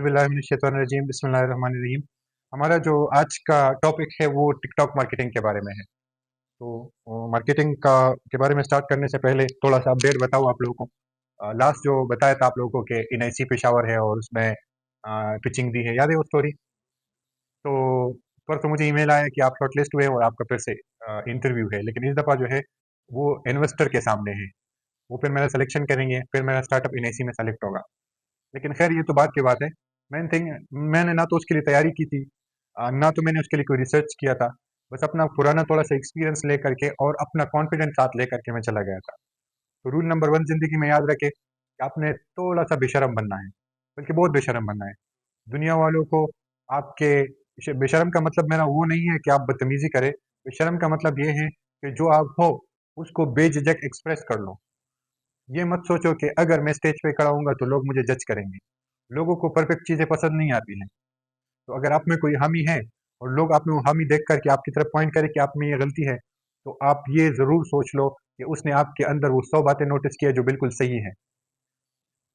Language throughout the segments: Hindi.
औज़ुबिल्लाहिमिनश्शैतानिर्रजीम बिस्मिल्लाहिर्रहमानिर्रहीम। हमारा जो आज का टॉपिक है वो टिकटॉक मार्केटिंग के बारे में है। तो मार्केटिंग का के बारे में स्टार्ट करने से पहले थोड़ा-सा अपडेट बताऊँ आप लोगों को। लास्ट जो बताया था आप लोगों को कि एनआईसी पेशावर है और उसमें पिचिंग दी है, याद है वो स्टोरी? तो परसों मुझे ईमेल आया कि आप शॉर्टलिस्ट हुए और आपका फिर से इंटरव्यू है, लेकिन इस दफ़ा जो है वो इन्वेस्टर के सामने है। वो फिर मेरा सिलेक्शन करेंगे, फिर मेरा स्टार्टअप एनआईसी में सेलेक्ट होगा। लेकिन खैर ये तो बात की बात है। मेन थिंग, मैंने ना तो उसके लिए तैयारी की थी, ना तो मैंने उसके लिए कोई रिसर्च किया था। बस अपना पुराना थोड़ा-सा एक्सपीरियंस लेकर के और अपना कॉन्फिडेंस साथ लेकर के मैं चला गया था। तो रूल नंबर 1 ज़िंदगी में याद रखें कि आपने थोड़ा-सा बेशर्म बनना है, बल्कि बहुत बेशर्म बनना है। दुनिया वालों को आपके बेशर्म का मतलब मेरा वो नहीं है कि आप बदतमीज़ी करें। बेशर्म का मतलब ये है कि जो आप हो, उसको बेझिझक एक्सप्रेस कर लो। ये मत सोचो कि अगर मैं स्टेज पे खड़ा होऊँगा तो लोग मुझे जज करेंगे। लोगों को परफेक्ट चीज़ें पसंद नहीं आती हैं। तो अगर आप में कोई हानि है और लोग आप में वो हानि देख कर के आपकी तरफ पॉइंट करें कि आप में ये गलती है, तो आप ये ज़रूर सोच लो कि उसने आपके अंदर वो 100 बातें नोटिस की है जो बिल्कुल सही है।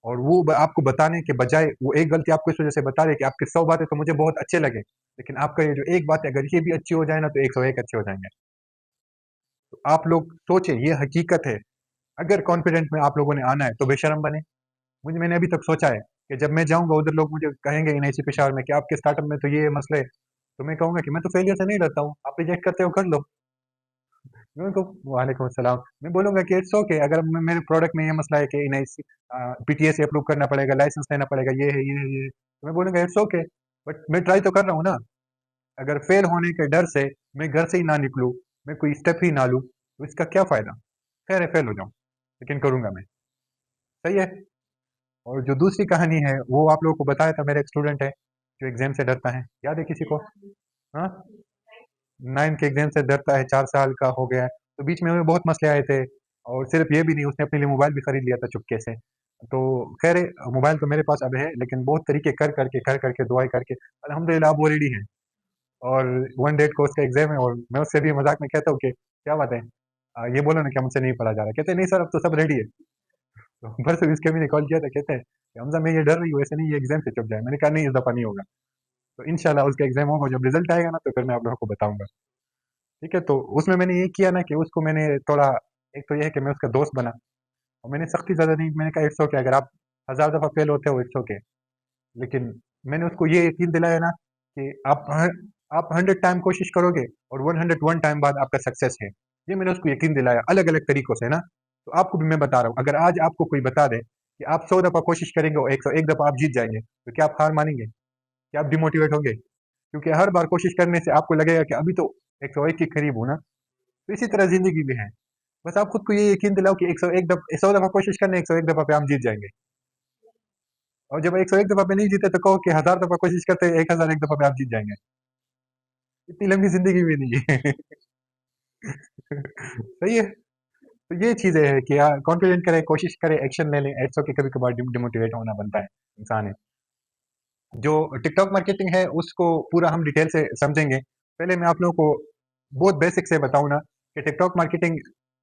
और वो आपको बताने के बजाय वो एक गलती आपको इस वजह से बता रहे कि आपकी 100 बातें तो मुझे बहुत अच्छे लगे, लेकिन आपका ये जो एक बात है अगर ये भी अच्छी हो जाए ना तो 101 अच्छे हो जाएंगे। तो आप लोग सोचें, ये हकीकत है। अगर कॉन्फिडेंट में आप लोगों ने आना है तो बेशर्म बने। मैंने अभी तक सोचा है कि जब मैं जाऊंगा उधर लोग मुझे कहेंगे एनआईसी पेशावर में कि आपके स्टार्टअप में तो ये मसले है, तो मैं कहूंगा कि मैं तो फेलियर से नहीं डरता हूँ, आप रिजेक्ट करते हो कर लो। मैं उनको वालेकुम अस्सलाम, मैं बोलूंगा कि इट्स ओके, अगर मेरे प्रोडक्ट में ये मसला है कि एनआईसी पीटीए से अप्रूव करना पड़ेगा, लाइसेंस लेना पड़ेगा, ये है, तो मैं बोलूंगा इट्स ओके, बट मैं ट्राई तो कर रहा हूँ ना। अगर फेल होने के डर से मैं घर से ही ना निकलूँ, मैं कोई स्टेप ही ना लूँ, तो इसका क्या फायदा? खैर है, फेल हो जाऊँ, लेकिन करूंगा मैं। सही है। और जो दूसरी कहानी है वो आप लोगों को बताया था, मेरा एक स्टूडेंट है जो एग्जाम से डरता है, याद है किसी को? हाँ, 9 के एग्जाम से डरता है, 4 साल का हो गया है। तो बीच में हमें बहुत मसले आए थे, और सिर्फ ये भी नहीं, उसने अपने लिए मोबाइल भी खरीद लिया था चुपके से। तो खैर मोबाइल तो मेरे पास अब है, लेकिन बहुत तरीके कर करके दुआई करके अल्हम्दुलिल्लाह अब वो रेडी है। और 1 डेट को उसका एग्जाम है, और मैं उससे भी मजाक में कहता हूँ कि क्या बात है, ये बोलो ना कि मुझसे नहीं पढ़ा जा रहा। कहते नहीं सर, अब तो सब रेडी है। तो परसों इसके भी कॉल किया था, कहते हैं कि हमजा मैं ये डर रही हूँ, ऐसे नहीं ये एग्जाम से चुप जाए। मैंने कहा नहीं, इस दफा नहीं होगा। तो इंशाल्लाह उसका एग्जाम होगा, जब रिजल्ट आएगा ना तो फिर मैं आप लोगों को बताऊंगा। ठीक है, तो उसमें मैंने ये किया ना कि उसको मैंने थोड़ा, एक तो ये है कि मैं उसका दोस्त बना, और मैंने सख्ती ज़्यादा नहीं, मैंने कहा इट्स ओके, अगर आप 1000 दफ़ा फेल होते हो इट्स ओके। लेकिन मैंने उसको ये यकीन दिलाया ना कि आप 100 टाइम कोशिश करोगे और 101 टाइम बाद आपका सक्सेस है। ये मैंने उसको यकीन दिलाया अलग अलग तरीकों से ना। तो आपको भी मैं बता रहा हूँ, अगर आज आपको कोई बता दे कि आप 100 दफ़ा कोशिश करेंगे और 101 दफ़ा आप जीत जाएंगे, तो क्या आप हार मानेंगे? क्या आप डिमोटिवेट होंगे? क्योंकि हर बार कोशिश करने से आपको लगेगा कि अभी तो 101 के करीब हूँ ना। तो इसी तरह जिंदगी भी है। बस आप खुद को ये यकीन दिलाओ कि 100 दफ़ा कोशिश करने, 101 दफ़ा पे हम जीत जाएंगे। और जब 101 दफ़ा पे नहीं जीते तो कहो कि 1000 दफ़ा कोशिश करते, 1001 दफ़ा पे आप जीत जाएंगे। इतनी लंबी जिंदगी भी नहीं है। सही है। तो ये चीजें हैं कि यार कॉन्फिडेंट करें, कोशिश करें, एक्शन ले लें। इट्स ओके, कभी कभार डिमोटिवेट होना बनता है, इंसान है। जो टिकटॉक मार्केटिंग है उसको पूरा हम डिटेल से समझेंगे। पहले मैं आप लोगों को बहुत बेसिक से बताऊं ना कि टिकटॉक मार्केटिंग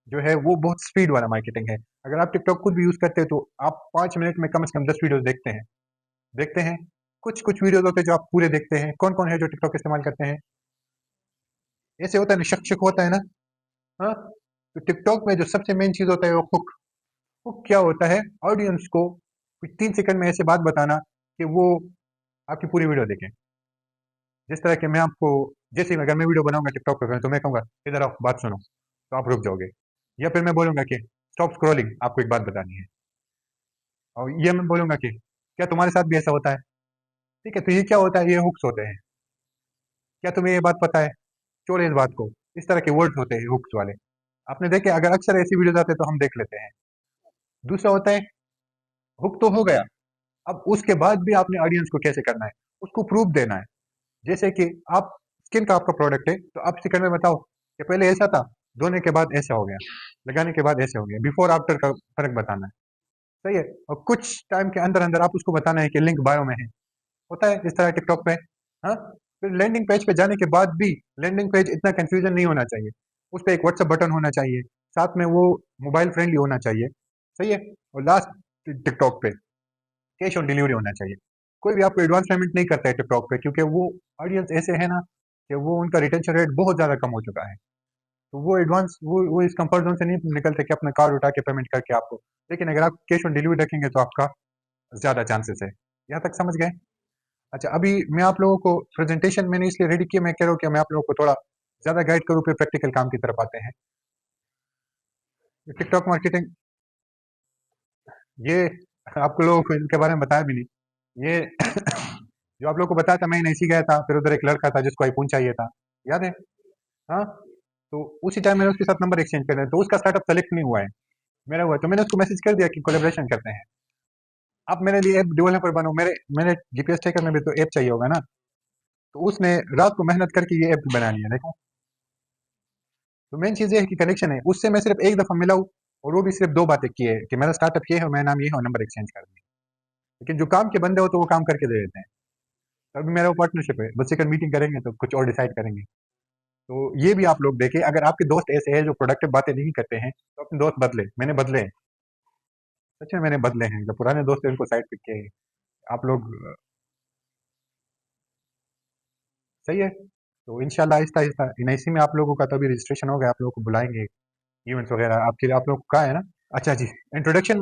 जो है वो बहुत स्पीड वाला मार्केटिंग है। अगर आप टिकटॉक खुद भी यूज करते हैं तो आप 5 मिनट में कम से कम 10 वीडियोस देखते हैं। कुछ कुछ वीडियोस होते हैं जो आप पूरे देखते हैं। कौन कौन है जो टिकटॉक इस्तेमाल करते हैं? ऐसे होता है ना, शक शक होता है ना। हाँ, तो टिकटॉक में जो सबसे मेन चीज होता है वो हुक। हुक क्या होता है? ऑडियंस को कुछ 3 सेकंड में ऐसे बात बताना कि वो आपकी पूरी वीडियो देखें। जिस तरह के मैं आपको, जैसे अगर मैं वीडियो बनाऊंगा टिकटॉक पे तो मैं कहूंगा इधर आओ बात सुनो, तो आप रुक जाओगे। या फिर मैं बोलूंगा कि स्टॉप स्क्रॉलिंग, आपको एक बात बतानी है। और ये मैं बोलूंगा कि क्या तुम्हारे साथ भी ऐसा होता है? ठीक है, तो ये क्या होता है? ये हुक्स होते हैं। क्या तुम्हें ये बात पता है? छोड़े इस बात को। इस तरह के वर्ड्स होते हैं हुक्स वाले। आपने देखे, अगर अक्सर ऐसी वीडियोस आते हैं तो हम देख लेते हैं। दूसरा होता है, हुक तो हो गया, अब उसके बाद भी आपने ऑडियंस को कैसे करना है, उसको प्रूफ देना है। जैसे कि आप, स्किन का आपका प्रोडक्ट है, तो आप सेकंड में बताओ कि पहले ऐसा था, धोने के बाद ऐसा हो गया, लगाने के बाद ऐसे हो गया, बिफोर आफ्टर का फर्क बताना है। सही है। और कुछ टाइम के अंदर अंदर आप उसको बताना है कि लिंक बायो में है। होता है इस तरह टिकटॉक पे। हाँ, फिर लैंडिंग पेज पे जाने के बाद भी लैंडिंग पेज इतना कंफ्यूजन नहीं होना चाहिए। उस पर एक व्हाट्सएप बटन होना चाहिए, साथ में वो मोबाइल फ्रेंडली होना चाहिए। सही है। और लास्ट टिकटॉक पे कैश ऑन डिलीवरी होना चाहिए। कोई भी आपको एडवांस पेमेंट नहीं करता है टिकटॉक पे, क्योंकि वो ऑडियंस ऐसे है ना कि वो उनका रिटेंशन रेट बहुत ज़्यादा कम हो चुका है। तो वो एडवांस वो इस कंफर्ट जोन से नहीं निकलते कि अपना कार्ड उठा के पेमेंट करके आपको, लेकिन अगर आप कैश ऑन डिलीवरी रखेंगे तो आपका ज़्यादा चांसेस है। यहाँ तक समझ गए? अच्छा, अभी मैं आप लोगों को प्रेजेंटेशन मैंने इसलिए रेडी किया, मैं कह रहा हूँ कि मैं आप लोगों को थोड़ा ज़्यादा गाइड करूँ, फिर प्रैक्टिकल काम की तरफ आते हैं। टिकटॉक मार्केटिंग, ये आप लोगों को इनके बारे में बताया भी नहीं। ये जो आप लोगों को बताया था, मैं नहीं गया था, फिर उधर एक लड़का था जिसको आईफोन चाहिए था, याद है? हाँ, तो उसी टाइम मैंने उसके साथ नंबर एक्सचेंज कर दिया, तो उसका स्टार्टअप सेलेक्ट नहीं हुआ है, मेरा हुआ है। तो मैंने उसको मैसेज कर दिया कि कोलेब्रेशन करते हैं। अब मेरे लिए ऐप डेवलपर बनो, मेरे मेरे जीपीएस ट्रैकर में भी तो ऐप चाहिए होगा ना। तो उसने रात को मेहनत करके ये ऐप बना लिया, देखो। तो मेन चीज़ ये है कि कनेक्शन है, उससे मैं सिर्फ एक दफ़ा मिला हूँ, और वो भी सिर्फ 2 बातें की है कि मेरा स्टार्टअप ये है और मेरा नाम ये है और नंबर एक्सचेंज कर दिया। लेकिन जो काम के बंदे हो तो वो काम करके दे देते हैं। तो अभी मेरा वो पार्टनरशिप है, बस एक मीटिंग करेंगे तो कुछ और डिसाइड करेंगे। तो ये भी आप लोग देखें, अगर आपके दोस्त ऐसे हैं जो प्रोडक्टिव बातें नहीं करते हैं, तो अपने दोस्त बदले। मैंने बदले हैं, सच में मैंने बदले हैं। जो पुराने दोस्त हैं उनको साइड पे किए हैं। आप लोग सही है। तो इंशाल्लाह आहिस्ता-आहिस्ता एनआईसी में आप लोगों का तो अभी रजिस्ट्रेशन हो गया, आप लोगों को बुलाएँगे, इवेंट्स वगैरह आपके लिए, आप लोग का है ना? अच्छा जी, इंट्रोडक्शन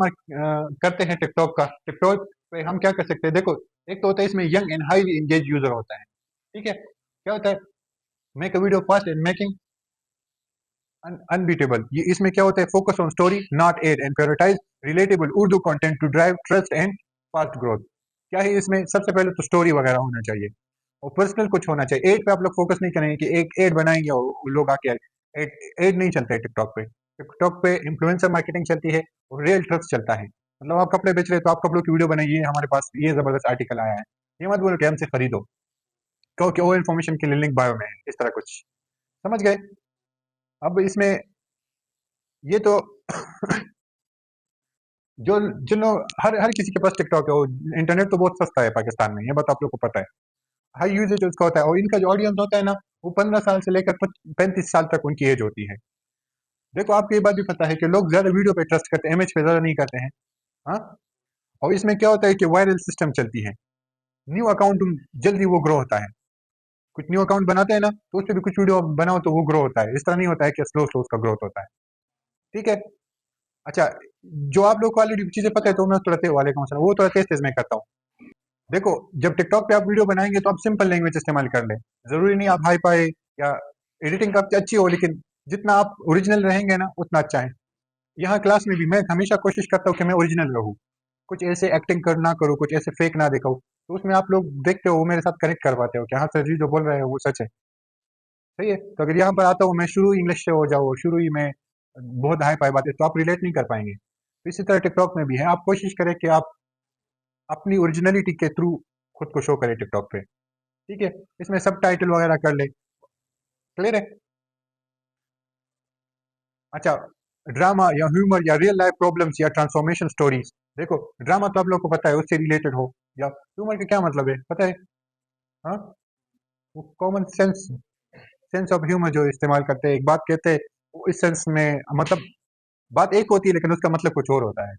करते हैं टिकटॉक का। टिकटॉक पे हम क्या कर सकते हैं? देखो, एक तो होता है इसमें young and highly engage user होता है, ठीक है? क्या होता है? Make a video fast and making unbeatable. ये इसमें क्या होता है? Focus on story not ad and prioritise relatable Urdu content to drive trust and fast growth. क्या है इसमें? सबसे पहले तो स्टोरी वगैरह होना चाहिए और पर्सनल कुछ होना चाहिए। एड पे आप लोग फोकस नहीं करेंगे कि एक एड बनाएंगे और लोग आके एड एड नहीं चलता है टिकटॉक पे। टिकटॉक पे इन्फ्लुएंसर मार्केटिंग चलती है और रियल ट्रस्ट चलता है। मतलब आप कपड़े बेच रहे हो तो आप कपड़ों की वीडियो बनाइए, हमारे पास ये जबरदस्त आर्टिकल आया है, ये मत बोलो कि हमसे खरीदो, कहो कि वो इन्फॉर्मेशन के लिए लिंक बायो में है, इस तरह कुछ। समझ गए? अब इसमें ये तो जो जिन लोग, हर हर किसी के पास टिकटॉक है, वो इंटरनेट तो बहुत सस्ता है पाकिस्तान में, ये बात आप लोग को पता है। हाई यूजेज उसका होता है, और इनका जो ऑडियंस होता है ना, वो 15 साल से लेकर 35 साल तक उनकी एज होती है। देखो, आपको ये बात भी पता है कि लोग ज्यादा वीडियो पे ट्रस्ट करते हैं, इमेज पे ज्यादा नहीं करते हैं। हाँ, और इसमें क्या होता है कि वायरल सिस्टम चलती है। न्यू अकाउंट जल्दी वो ग्रो होता है। कुछ न्यू अकाउंट बनाते हैं ना, तो उससे भी कुछ वीडियो बनाओ तो वो ग्रो होता है। इस तरह नहीं होता है कि स्लो स्लो उसका ग्रोथ होता है, ठीक है? अच्छा, जो आप लोग को ऑलरेडी चीजें पता है, तो मैं थोड़ा वाले कौन सा वो थोड़ा तेज तेज में करता हूँ। देखो, जब टिकटॉक पे आप वीडियो बनाएंगे तो आप सिंपल लैंग्वेज इस्तेमाल कर लें। जरूरी नहीं आप हाई फाई या एडिटिंग आपकी अच्छी हो, लेकिन जितना आप ओरिजिनल रहेंगे ना उतना अच्छा है। यहाँ क्लास में भी मैं हमेशा कोशिश करता हूँ कि मैं ओरिजिनल रहूँ, कुछ ऐसे एक्टिंग कर ना करूँ, कुछ ऐसे फेक ना दिखाऊँ। तो उसमें आप लोग देखते हो, वो मेरे साथ कनेक्ट कर पाते हो कि हाँ सर जी जो बोल रहे हैं वो सच है। सही है। तो अगर यहाँ पर आता हूँ मैं, शुरू ही इंग्लिश से हो जाओ, शुरू ही में बहुत हाई फाई बातें, तो आप रिलेट नहीं कर पाएंगे। तो इसी तरह टिकटॉक में भी है, आप कोशिश करें कि आप अपनी ओरिजिनलिटी के थ्रू खुद को शो करें टिकटॉक पे, ठीक है? इसमें सब टाइटल वगैरह कर ले। क्लियर है? अच्छा, ड्रामा या ह्यूमर या रियल लाइफ प्रॉब्लम्स या ट्रांसफॉर्मेशन स्टोरीज। देखो, ड्रामा तो आप लोग को पता है, उससे रिलेटेड हो, या ह्यूमर का क्या मतलब है पता है? हाँ, वो common sense, sense of humour जो इस्तेमाल करते हैं, एक बात कहते हैं, वो इस सेंस में मतलब बात एक होती है लेकिन उसका मतलब कुछ और होता है,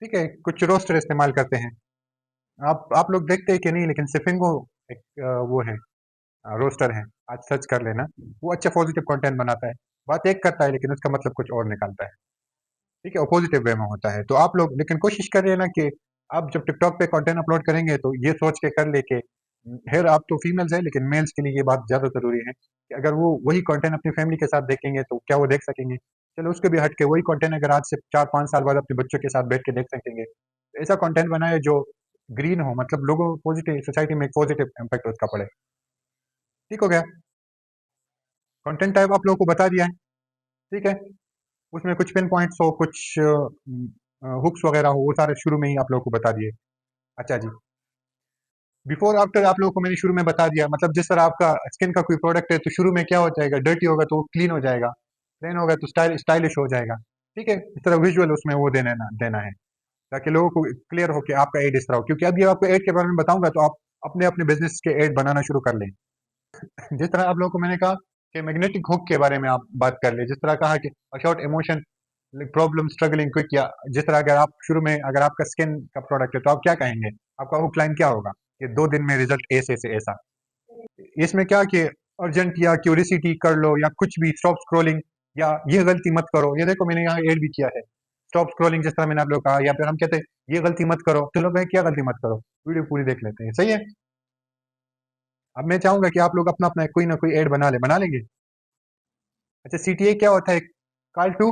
ठीक है? कुछ रोस्टर इस्तेमाल करते हैं। आप लोग देखते हैं कि नहीं, लेकिन सिफिंगो एक वो है, रोस्टर है, आज सर्च कर लेना। वो अच्छा पॉजिटिव कंटेंट बनाता है, बात एक करता है लेकिन उसका मतलब कुछ और निकालता है, ठीक है? और पॉजिटिव वे में होता है। तो आप लोग लेकिन कोशिश कर रहे हैं ना कि आप जब टिकटॉक पे कंटेंट अपलोड करेंगे तो ये सोच के कर ले कि खैर आप तो फीमेल्स हैं, लेकिन मेल्स के लिए ये बात ज़्यादा ज़रूरी है कि अगर वो वही कंटेंट अपनी फैमिली के साथ देखेंगे तो क्या वो देख सकेंगे? चलो उसके भी हट के वही कंटेंट अगर आज से 4-5 साल बाद अपने बच्चों के साथ बैठ के देख सकेंगे, तो ऐसा कंटेंट बनाए जो ग्रीन हो, मतलब लोगों पॉजिटिव सोसाइटी में एक पॉजिटिव इम्पैक्ट उसका पड़े। ठीक हो गया? कंटेंट टाइप आप लोगों को बता दिया है, ठीक है? उसमें कुछ पिन पॉइंट्स हो, कुछ हुक्स वगैरह हो, वो सारे शुरू में ही आप लोगों को बता दिए। अच्छा जी, बिफोर आफ्टर आप लोगों को मैंने शुरू में बता दिया, मतलब जिस तरह आपका स्किन का कोई प्रोडक्ट है तो शुरू में क्या हो जाएगा, डर्टी होगा तो क्लीन हो जाएगा, प्लेन होगा तो स्टाइलिश हो जाएगा, ठीक है? इस तरह विजुअल उसमें वो देना है, ताकि लोगों को क्लियर हो कि आपका एड इस तरह हो। क्योंकि अब ये आपको एड के बारे में बताऊंगा तो आप अपने अपने बिजनेस के एड बनाना शुरू कर लें। जिस तरह आप लोगों को मैंने कहा कि मैग्नेटिक हुक के बारे में आप बात कर ले, जिस तरह कहा कि short emotion problem struggling quick, या जिस तरह अगर आप शुरू में अगर आपका स्किन का प्रोडक्ट है तो आप क्या कहेंगे? आपका हुक लाइन क्या होगा कि 2 दिन में रिजल्ट ऐसे से ऐसा। इसमें क्या कि अर्जेंट या क्यूरिसिटी कर लो या कुछ भी, स्टॉप स्क्रॉलिंग या ये गलती मत करो। ये देखो मैंने यहाँ ऐड भी किया है, स्टॉप स्क्रॉलिंग जिस तरह मैंने आप लोग कहा, या फिर हम कहते हैं ये गलती मत करो, तो लोग कहें क्या गलती मत करो, वीडियो पूरी देख लेते हैं, सही है। अब मैं चाहूंगा कि आप लोग अपना अपना कोई ना कोई ऐड बना लेंगे। अच्छा, सीटीए क्या होता है? Call to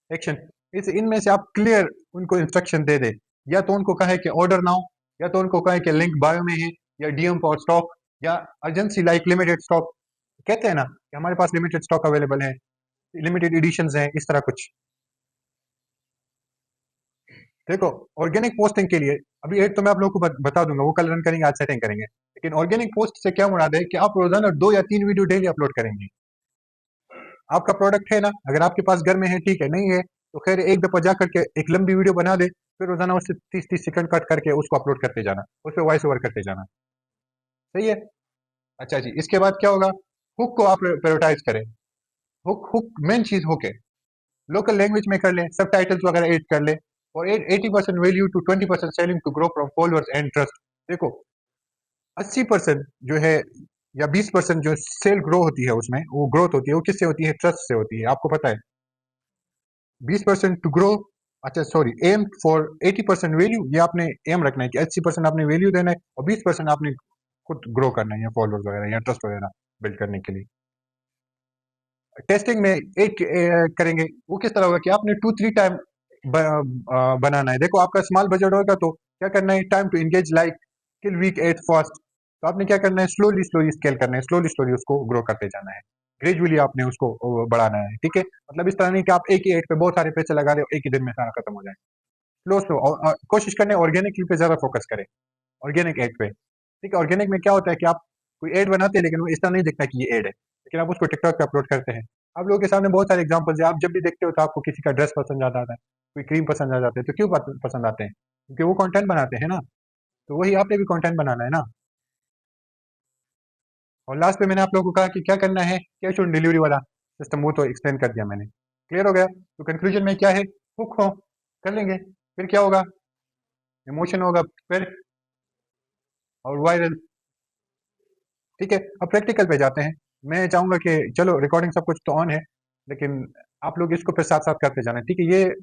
action. इस इनमें से आप क्लियर उनको इंस्ट्रक्शन दे दे, या तो उनको कहे कि ऑर्डर नाउ, या तो उनको कहे कि लिंक बायो में है, या डीएम फॉर स्टॉक, या अर्जेंसी लाइक लिमिटेड स्टॉक। कहते हैं ना कि हमारे पास लिमिटेड स्टॉक अवेलेबल है, लिमिटेड एडिशंस हैं, इस तरह कुछ। देखो, ऑर्गेनिक पोस्टिंग के लिए अभी एक तो मैं आप लोगों को बता दूंगा, वो कल रन करेंगे, आज सेटिंग करेंगे। लेकिन ऑर्गेनिक पोस्ट से क्या मुराद है कि आप रोजाना 2 या 3 वीडियो डेली अपलोड करेंगे। आपका प्रोडक्ट है ना, अगर आपके पास घर में है ठीक है, नहीं है तो खैर एक दफा जा करके एक लंबी वीडियो बना दे, फिर रोजाना उससे 30-30 सेकंड कट करके उसको अपलोड करते जाना, उस पर वॉइस ओवर करते जाना, सही है। अच्छा जी, इसके बाद क्या होगा? हुक को आप प्रायोरिटाइज करें। हुक हुक मेन चीज हुक है। लोकल लैंग्वेज में कर ले, सब टाइटल्स वगैरह एड कर ले, और 80% value to 20% selling to grow from followers and trust. देखो, 80% जो है या 20% जो सेल ग्रो होती है, उसमें वो ग्रोथ होती है, वो किससे होती है? ट्रस्ट से होती है, आपको पता है। 20% टू ग्रो, अच्छा सॉरी, एम फॉर 80% वैल्यू, ये आपने एम रखना है कि 80% आपने वैल्यू देना है, और 20% आपने खुद ग्रो करना है, या फॉलोअर्स वगैरह या ट्रस्ट वगैरह बिल्ड करने के लिए। टेस्टिंग में एक करेंगे, वो किस तरह होगा कि आपने 2-3 टाइम बनाना है। देखो, आपका स्मॉल बजट होगा तो क्या करना है? Time to engage like kill week at fast. तो आपने क्या करना है? स्लोली स्लोली स्केल करना है, स्लोली स्लोली उसको ग्रो करते जाना है, ग्रेजुअली आपने उसको बढ़ाना है, ठीक है। मतलब इस तरह नहीं कि आप एक ही एड पे बहुत सारे पैसे लगा रहे हो, एक ही दिन में सारा खत्म हो जाए। स्लो स्लो, और कोशिश करने ऑर्गेनिक पे ज्यादा फोकस करें, ऑर्गेनिक एड पे, ठीक है। ऑर्गेनिक में क्या होता है कि आप कोई एड बनाते हैं, लेकिन वो इस तरह नहीं दिखता कि ये एड है, लेकिन आप उसको टिकटॉक पे अपलोड करते हैं। आप लोगों के सामने बहुत सारे एग्जांपल्स है, आप जब भी देखते हो तो आपको किसी का ड्रेस पसंद आ जाता है, कोई क्रीम पसंद आ जाते हैं, तो क्यों पसंद आते हैं? क्योंकि वो कंटेंट बनाते हैं ना। तो वही आपने भी कंटेंट बनाना है ना। और लास्ट में मैंने आप लोगों को कहा कि क्या करना है, कैश ऑन डिलीवरी वाला सिस्टम, वो तो एक्सप्लेन कर दिया मैंने, क्लियर हो गया। तो कंक्लूजन में क्या है? हुक हो, कर लेंगे, फिर क्या होगा? इमोशन होगा, फिर और वायरल, ठीक है। अब प्रैक्टिकल पे जाते हैं। मैं चाहूंगा कि चलो, रिकॉर्डिंग सब कुछ तो ऑन है, लेकिन आप लोग इसको फिर साथ साथ करते जाना, ठीक है। ये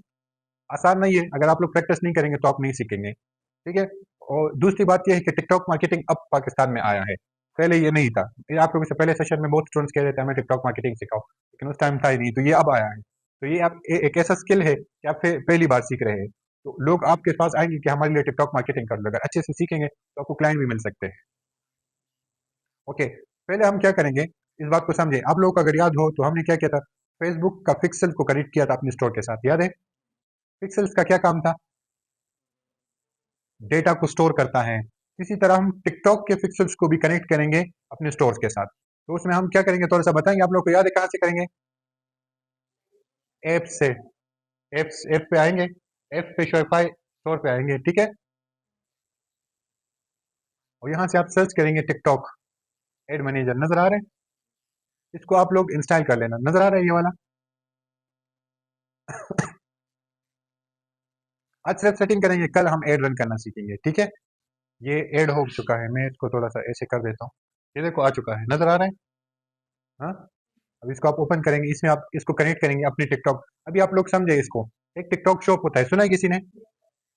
आसान नहीं है, अगर आप लोग प्रैक्टिस नहीं करेंगे तो आप नहीं सीखेंगे, ठीक है। और दूसरी बात यह है कि टिकटॉक मार्केटिंग अब पाकिस्तान में आया है, पहले ये नहीं था। ये आप लोगों से पहले सेशन में बहुत स्टूडेंट्स कह रहे थे हमें टिकटॉक मार्केटिंग सिखाओ, लेकिन उस टाइम था ही नहीं, तो ये अब आया है। तो ये आप एक ऐसा स्किल है कि आप पहली बार सीख रहे हैं, तो लोग आपके पास आएंगे कि हमारे लिए टिकटॉक मार्केटिंग कर लो। अगर अच्छे से सीखेंगे तो आपको क्लाइंट भी मिल सकते हैं। ओके, पहले हम क्या करेंगे, इस बात को समझे। आप लोगों को अगर याद हो तो हमने क्या किया था, फेसबुक का पिक्सल को कनेक्ट किया था अपने स्टोर के साथ, याद है? पिक्सल्स का क्या काम था? डेटा को स्टोर करता है। इसी तरह हम टिकटॉक के पिक्सल्स को भी कनेक्ट करेंगे अपने स्टोर के साथ। तो उसमें हम क्या करेंगे, थोड़ा सा बताएंगे आप लोग को, याद है कहाँ से करेंगे? ऐप से। ऐप पे आएंगे, ऐप पे शोफाई स्टोर पे आएंगे, ठीक है। और यहाँ से आप सर्च करेंगे टिकटॉक एड मैनेजर, नजर आ रहा है? इसको आप लोग इंस्टॉल कर लेना, नजर आ रहा है ये वाला? आज सिर्फ सेटिंग करेंगे, कल हम एड रन करना सीखेंगे, ठीक है। ये ऐड हो चुका है, मैं इसको थोड़ा सा ऐसे कर देता हूँ। ये देखो आ चुका है, नजर आ रहा है? हाँ। अब इसको आप ओपन करेंगे, इसमें आप इसको कनेक्ट करेंगे अपनी टिकटॉक। अभी आप लोग समझे इसको। एक टिकटॉक शॉप होता है, सुना है किसी ने?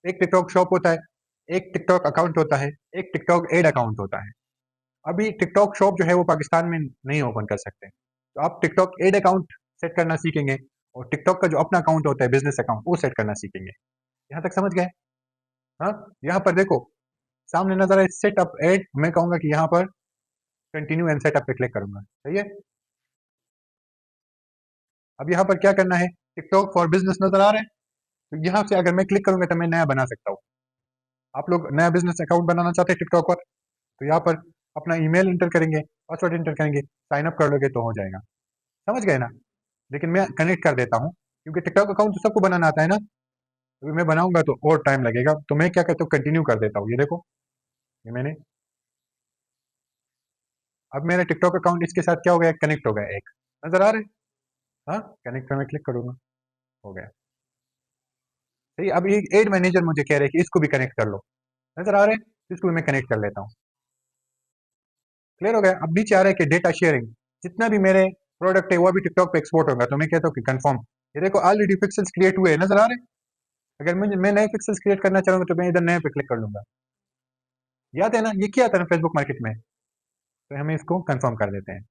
एक टिकटॉक शॉप होता है, एक टिकटॉक अकाउंट होता है, एक टिकटॉक एड अकाउंट होता है। अभी टिकटॉक शॉप जो है वो पाकिस्तान में नहीं ओपन कर सकते, तो आप टिकटॉक एड अकाउंट सेट करना सीखेंगे, और टिकटॉक का जो अपना अकाउंट होता है, बिजनेस अकाउंट, वो सेट करना सीखेंगे। यहाँ तक समझ गए? हाँ। यहाँ पर देखो, सामने नजर है सेटअप एड, मैं कहूंगा कि यहाँ पर कंटिन्यू एंड सेटअप पे क्लिक करूंगा, सही है। अब यहाँ पर क्या करना है, टिकटॉक फॉर बिजनेस नजर आ रहा है, तो यहाँ से अगर मैं क्लिक करूंगा तो मैं नया बना सकता हूँ। आप लोग नया बिजनेस अकाउंट बनाना चाहते हैं टिकटॉक पर, तो यहाँ पर अपना ईमेल इंटर करेंगे, पासवर्ड इंटर करेंगे, साइन अप कर लोगे तो हो जाएगा, समझ गए ना। लेकिन मैं कनेक्ट कर देता हूँ, क्योंकि टिकटॉक अकाउंट तो सबको बनाना आता है ना। अभी मैं बनाऊंगा तो और टाइम लगेगा, तो मैं क्या कहता हूँ, कंटिन्यू कर देता हूँ। ये देखो, ये मैंने, अब मेरा टिकटॉक अकाउंट इसके साथ क्या हो गया, कनेक्ट हो गया एक, नजर आ रहा है? हाँ, कनेक्ट में क्लिक करूंगा, हो गया। सही। अब एक एड मैनेजर मुझे कह रहे हैं कि इसको भी कनेक्ट कर लो, नजर आ रहे हैं? इसको भी मैं कनेक्ट कर लेता हूँ। क्लियर हो गया? अब नीचे आ रहा है कि डेटा शेयरिंग, जितना भी मेरे प्रोडक्ट है वो अभी टिकटॉक पे एक्सपोर्ट होगा, तो मैं कहता हूँ कि कंफर्म। ये देखो ऑलरेडी पिक्सल्स क्रिएट हुए हैं, नजर आ रहे हैं? अगर मैं नए पिक्सल्स क्रिएट करना चाहूंगा तो मैं इधर नए पे क्लिक कर लूंगा। याद है ना, ये किया था ना फेसबुक मार्केट में, तो हमें इसको कंफर्म कर देते हैं।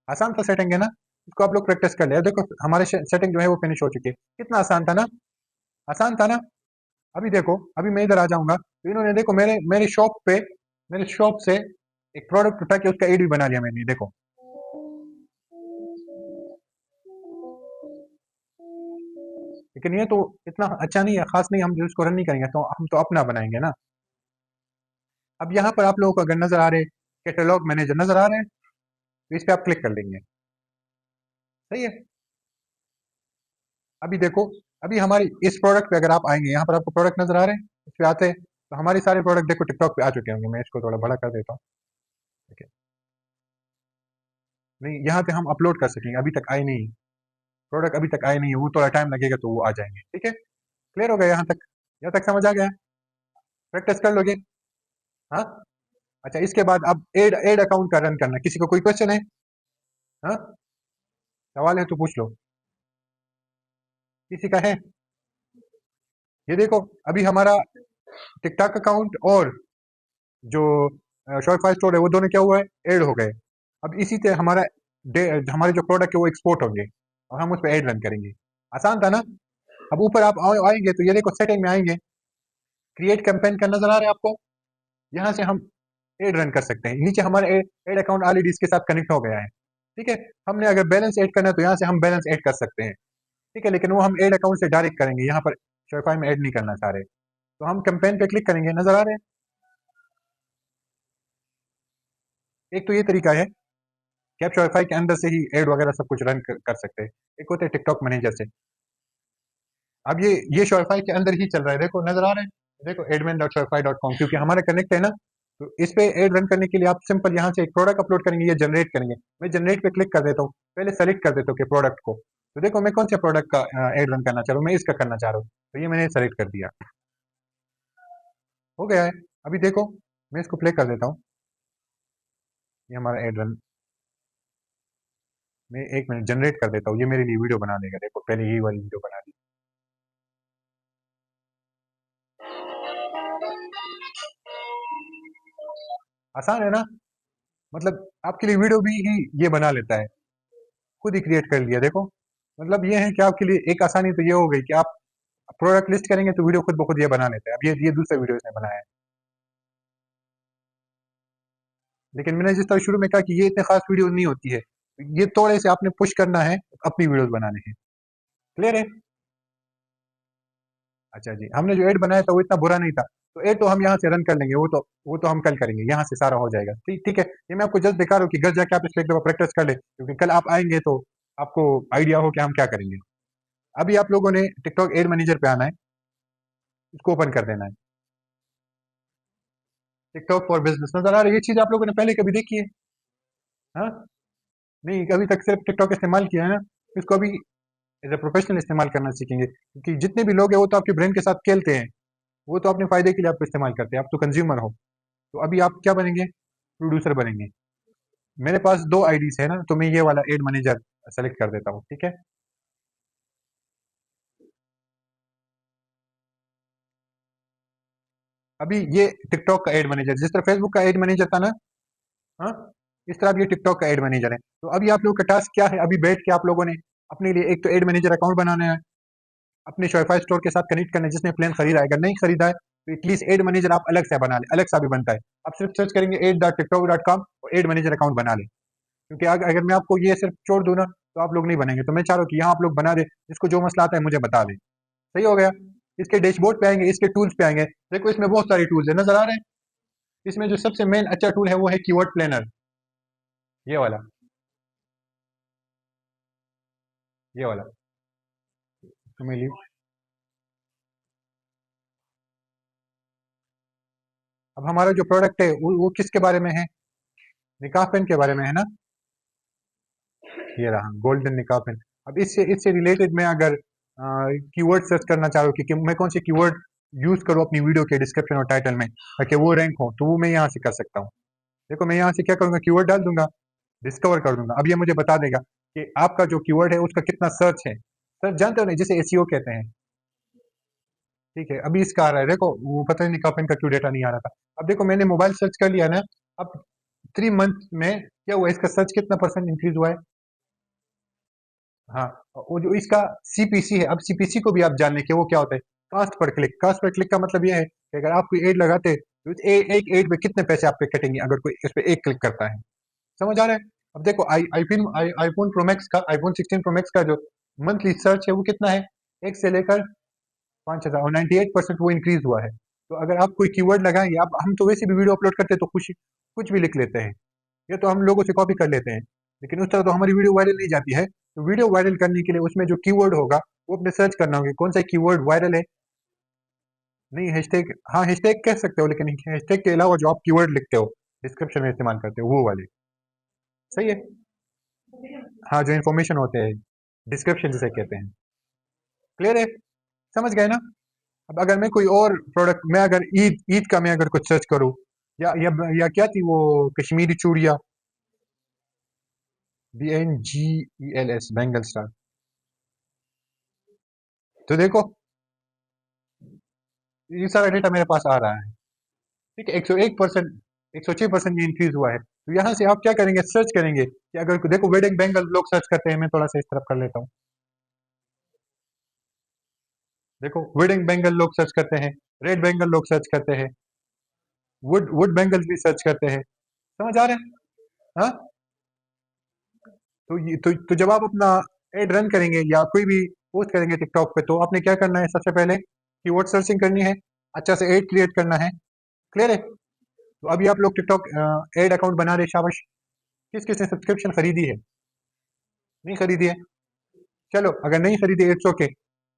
आसान सा सेटिंग है ना, इसको आप लोग प्रैक्टिस कर ले। देखो हमारे सेटिंग जो है वो फिनिश हो चुकी है, कितना आसान था ना, आसान था ना। अभी देखो, अभी मैं इधर आ जाऊंगा तो इन्होंने देखो मेरे शॉप पे, मेरे शॉप से एक प्रोडक्ट उठा के उसका एड भी बना लिया मैंने, देखो। लेकिन ये तो इतना अच्छा नहीं है, खास नहीं, हम इसको रन नहीं करेंगे तो हम तो अपना बनाएंगे ना। अब यहाँ पर आप लोगों को अगर नजर आ रहे कैटलॉग मैनेजर नजर आ रहे हैं, तो इस पे आप क्लिक कर लेंगे। सही है? अभी देखो, अभी हमारी इस प्रोडक्ट पे अगर आप आएंगे, यहाँ पर आपको प्रोडक्ट नजर आ रहे हैं, इस पे आते हैं तो हमारे सारे प्रोडक्ट देखो टिकटॉक पे आ चुके होंगे। मैं इसको थोड़ा बड़ा कर देता हूँ, ठीक है? नहीं, यहाँ पे हम अपलोड कर सकेंगे, अभी तक आए नहीं, प्रोडक्ट अभी तक आए नहीं है, वो थोड़ा टाइम लगेगा तो वो आ जाएंगे, ठीक है? क्लियर हो गया यहाँ तक? यहाँ तक समझ आ गया? प्रैक्टिस कर लोगे? हाँ। अच्छा, इसके बाद अब एड एड अकाउंट का रन करना, किसी को कोई क्वेश्चन है? हाँ, सवाल है तो पूछ लो, किसी का है? ये देखो, अभी हमारा टिकटॉक अकाउंट और जो शॉपिफाई स्टोर है वो दोनों क्या हुआ है, ऐड हो गए। अब इसी से हमारे जो प्रोडक्ट है वो एक्सपोर्ट होंगे और हम उस पर ऐड रन करेंगे। आसान था ना? अब ऊपर आप आएंगे तो ये देखो सेटिंग में आएंगे, क्रिएट कैंपेन का नजर आ रहा है आपको? यहाँ से हम ऐड रन कर सकते हैं। नीचे हमारा ऐड अकाउंट ऑलरेडी इसके साथ कनेक्ट हो गया है, ठीक है? हमने अगर बैलेंस ऐड करना है तो यहाँ से हम बैलेंस ऐड कर सकते हैं, ठीक है? लेकिन वो हम ऐड अकाउंट से डायरेक्ट करेंगे, यहाँ पर शॉपिफाई में ऐड नहीं करना सारे। तो हम कैंपेन पे क्लिक करेंगे, नजर आ रहे हैं? एक तो ये तरीका है कि आप शॉपिफाई के अंदर से ही एड वगैरह सब कुछ रन कर सकते हैं। एक होता है टिकटॉक मैनेजर से। अब ये शॉपिफाई के अंदर ही चल रहा है, देखो नजर आ रहा है? देखो admin.shopify.com, क्योंकि हमारा कनेक्ट है ना, तो इस पे एड रन करने के लिए आप सिंपल यहाँ से एक प्रोडक्ट अपलोड करेंगे, ये जनरेट करेंगे। मैं जनरेट पे क्लिक कर देता हूँ, पहले सेलेक्ट कर देता हूँ कि प्रोडक्ट को, तो देखो मैं कौन से प्रोडक्ट का एड रन करना चाह रहा हूँ, मैं इसका करना चाह रहा हूँ, तो ये मैंने सेलेक्ट कर दिया, हो गया है। अभी देखो, मैं इसको प्ले कर देता हूँ, ये हमारा एड रन, मैं 1 मिनट जनरेट कर देता हूँ, ये मेरे लिए वीडियो बना देगा। देखो पहले यही वाली वीडियो बना दी। आसान है ना? मतलब आपके लिए वीडियो भी ही ये बना लेता है, खुद ही क्रिएट कर लिया, देखो। मतलब ये है कि आपके लिए एक आसानी तो ये हो गई कि आप प्रोडक्ट लिस्ट करेंगे तो वीडियो खुद ब खुद ये बना लेता है। अब ये दूसरा वीडियो इसने बनाया है, लेकिन मैंने जिस तरह शुरू में कहा कि ये इतने खास वीडियो नहीं होती है, ये थोड़े से आपने पुश करना है, अपनी वीडियोस बनाने हैं। क्लियर है? अच्छा जी, हमने जो एड बनाया था वो इतना बुरा नहीं था, तो एड तो हम यहाँ से रन कर लेंगे, वो तो हम कल करेंगे, यहाँ से सारा हो जाएगा। ठीक ठीक है, ये मैं आपको जस्ट दिखा रहा हूँ कि घर जाके आप इस पे एक दफा प्रैक्टिस कर ले, क्योंकि कल आप आएंगे तो आपको आइडिया हो कि हम क्या करेंगे। अभी आप लोगों ने टिकटॉक एड मैनेजर पे आना है, इसको ओपन कर देना है। टिकटॉक फॉर बिजनेस नजर आ रही है? ये चीज आप लोगों ने पहले कभी देखी है? हाँ? नहीं, अभी तक सिर्फ टिकटॉक इस्तेमाल किया है ना, इसको अभी एज ए प्रोफेशनल इस्तेमाल करना सीखेंगे, क्योंकि जितने भी लोग हैं वो तो आपके ब्रेन के साथ खेलते हैं, वो तो अपने फायदे के लिए आपको इस्तेमाल करते हैं, आप तो कंज्यूमर हो। तो अभी आप क्या बनेंगे? प्रोड्यूसर बनेंगे। मेरे पास 2 आईडीज है ना, तो मैं ये वाला एड मैनेजर सेलेक्ट कर देता हूँ, ठीक है? अभी ये टिकटॉक का एड मैनेजर, जिस तरह फेसबुक का एड मैनेजर था ना, हाँ, इस तरह अब ये टिकटॉक का एड मैनेजर है। तो अभी आप लोगों का टास्क क्या है? अभी बैठ के आप लोगों ने अपने लिए एक तो एड मैनेजर अकाउंट बनाना है, अपने शॉपिफाई स्टोर के साथ कनेक्ट करना है, जिसने प्लान खरीदा है। अगर नहीं खरीदा है तो एटलीस्ट एड मैनेजर आप अलग से बना ले, अलग सा भी बनता है। आप सिर्फ सर्च करेंगे aid.tiktok.com और एड मैनेजर अकाउंट बना ले, क्योंकि अगर मैं आपको ये सिर्फ छोड़ दूं ना तो आप लोग नहीं बनेंगे। तो मैं चाह रहा हूँ कि यहाँ आप लोग बना दे, जिसको जो मसला आता है मुझे बता दे। सही हो गया? इसके डैशबोर्ड पे आएंगे, इसके टूल्स पे आएंगे, देखो इसमें बहुत सारे टूल्स है, नजर आ रहे हैं? इसमें जो सबसे मेन अच्छा टूल है वो है कीवर्ड प्लानर, ये वाला, ये वाला। तुम्हें लीव, अब हमारा जो प्रोडक्ट है वो किसके बारे में है? निकाह पेन के बारे में है ना? ये रहा गोल्डन निकाह पेन। अब इससे इससे रिलेटेड मैं अगर कीवर्ड सर्च करना चाह रहा हूँ कि मैं कौन से कीवर्ड यूज करूँ अपनी वीडियो के डिस्क्रिप्शन और टाइटल में ताकि वो रैंक हो, तो वो मैं यहाँ से कर सकता हूँ। देखो मैं यहाँ से क्या करूँगा, कीवर्ड डाल दूंगा, डिस्कवर कर दूंगा। अब ये मुझे बता देगा कि आपका जो कीवर्ड है उसका कितना सर्च है। सर्च जानते हो ना, जिसे एसईओ कहते हैं। ठीक है, अभी इसका आ रहा है, देखो वो पता नहीं कब इनका क्यों डेटा नहीं आ रहा था। अब देखो मैंने मोबाइल सर्च कर लिया ना, अब 3 मंथ में क्या हुआ, इसका सर्च कितना परसेंट इंक्रीज हुआ है। हाँ, वो जो इसका सीपीसी है, अब सीपीसी को भी आप जान लें कि वो क्या होता है। कास्ट पर क्लिक, कास्ट पर क्लिक का मतलब ये है कि अगर आप कोई एड लगाते हैं तो एक एड पे कितने पैसे आप पे कटेंगे अगर कोई इस पे एक क्लिक करता है। समझ आ रहा है। अब देखो आईफोन प्रो मैक्स का, आईफोन 16 प्रो मैक्स का जो मंथली सर्च है वो कितना है, 1 से लेकर 5,000, और 98% वो इंक्रीज हुआ है। तो अगर आप कोई कीवर्ड लगाएंगे, आप हम तो वैसे भी वीडियो अपलोड करते हैं तो कुछ कुछ भी लिख लेते हैं, ये तो हम लोगों से कॉपी कर लेते हैं, लेकिन उस तरह तो हमारी वीडियो वायरल नहीं जाती है। तो वीडियो वायरल करने के लिए उसमें जो कीवर्ड होगा वो अपने सर्च करना होगा, कौन सा कीवर्ड वायरल है। नहीं हैशटैग, हाँ हैशटैग कह सकते हो, लेकिन हैशटैग के अलावा जो आप कीवर्ड लिखते हो, डिस्क्रिप्शन में इस्तेमाल करते हो, वो वाले। सही है। हाँ, जो इन्फॉर्मेशन होते हैं, डिस्क्रिप्शन जिसे कहते हैं। क्लियर है, समझ गए ना। अब अगर मैं कोई और प्रोडक्ट, मैं अगर ईद ईद का मैं अगर कुछ सर्च करूँ, या क्या थी वो, कश्मीरी चूड़िया, BNGELS, बैंगल स्टार। तो देखो ये सारा डेटा मेरे पास आ रहा है। ठीक है, 101%, 106% ये इंक्रीज हुआ है। तो यहाँ से आप क्या करेंगे, सर्च करेंगे कि अगर देखो वेडिंग बैंगल लोग सर्च करते हैं, मैं थोड़ा सा इस तरफ कर लेता हूँ। देखो वेडिंग बैंगल लोग सर्च करते हैं, रेड बैंगल लोग सर्च करते हैं, वुड वुड बैंगल्स भी सर्च करते हैं। समझ आ रहे हैं। हाँ, तो जब आप अपना एड रन करेंगे या कोई भी पोस्ट करेंगे टिकटॉक पे, तो आपने क्या करना है, सबसे पहले कीवर्ड सर्चिंग करनी है, अच्छा से एड क्रिएट करना है। क्लियर है। तो अभी आप लोग टिकटॉक एड अकाउंट बना रहे, शाबाश। किस किस ने सब्सक्रिप्शन खरीदी है, नहीं खरीदी है, चलो अगर नहीं खरीदी इट्स ओके।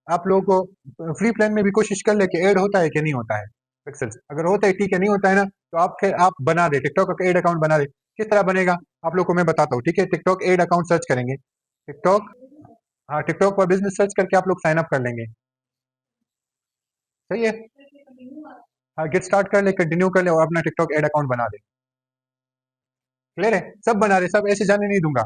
आप लोगों को फ्री प्लान में भी कोशिश कर ले कि ऐड होता है कि नहीं होता है पिक्सेल्स। अगर होता है ठीक है, नहीं होता है ना, तो आप फिर आप बना दे टिकटॉक का एड अकाउंट बना दे। किस तरह बनेगा आप लोग को मैं बताता हूँ। ठीक है, टिकटॉक एड अकाउंट सर्च करेंगे, टिकटॉक, हाँ टिकटॉक पर बिजनेस सर्च करके आप लोग साइन अप कर लेंगे। सही है। हाँ, गेट स्टार्ट कर ले, कंटिन्यू कर ले और अपना टिकटॉक एड अकाउंट बना दे। क्लियर है, सब बना दे, सब ऐसे जाने नहीं दूंगा।